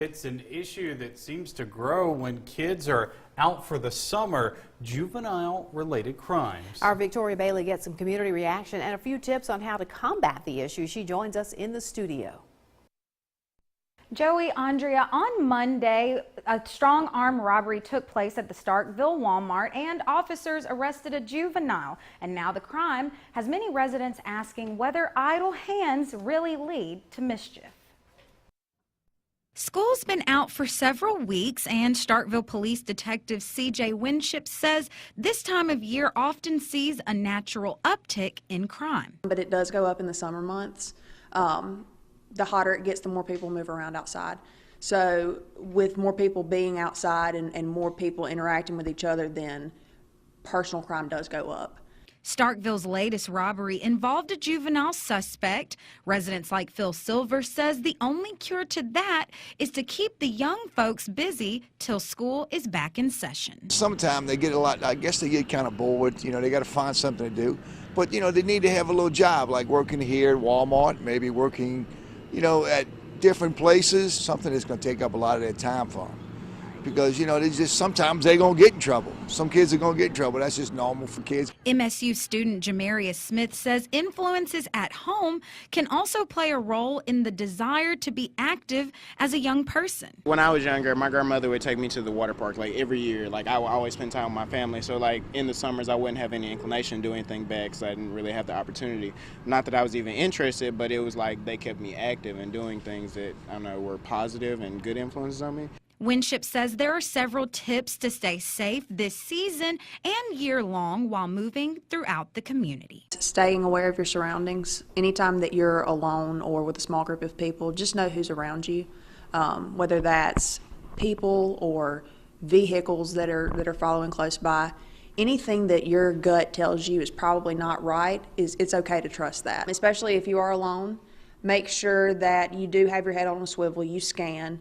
It's an issue that seems to grow when kids are out for the summer, juvenile-related crimes. Our Victoria Bailey gets some community reaction and a few tips on how to combat the issue. She joins us in the studio. Joey, Andrea, on Monday, a strong arm robbery took place at the Starkville Walmart and officers arrested a juvenile. And now the crime has many residents asking whether idle hands really lead to mischief. School's been out for several weeks, and Starkville Police Detective C.J. Winship says this time of year often sees a natural uptick in crime. But it does go up in the summer months. The hotter it gets, the more people move around outside. So with more people being outside and more people interacting with each other, then personal crime does go up. Starkville's latest robbery involved a juvenile suspect. Residents like Phil Silver says the only cure to that is to keep the young folks busy till school is back in session. Sometimes they get a lot, I guess they get kind of bored, they got to find something to do. But, they need to have a little job, like working here at Walmart, maybe working, at different places, something that's going to take up a lot of their time for them. Because, sometimes they're going to get in trouble. Some kids are going to get in trouble. That's just normal for kids. MSU student Jamarius Smith says influences at home can also play a role in the desire to be active as a young person. When I was younger, my grandmother would take me to the water park every year. I would always spend time with my family. So in the summers, I wouldn't have any inclination to do anything bad because I didn't really have the opportunity. Not that I was even interested, but it was they kept me active and doing things that were positive and good influences on me. Winship says there are several tips to stay safe this season and year-long while moving throughout the community. Staying aware of your surroundings. Anytime that you're alone or with a small group of people, just know who's around you, whether that's people or vehicles that are following close by. Anything that your gut tells you is probably not right, it's okay to trust that. Especially if you are alone, make sure that you do have your head on a swivel, you scan.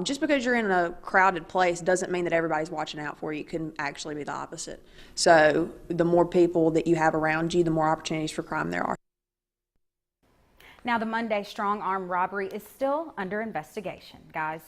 Just because you're in a crowded place doesn't mean that everybody's watching out for you. It can actually be the opposite. So the more people that you have around you, the more opportunities for crime there are. Now the Monday strong arm robbery is still under investigation, guys.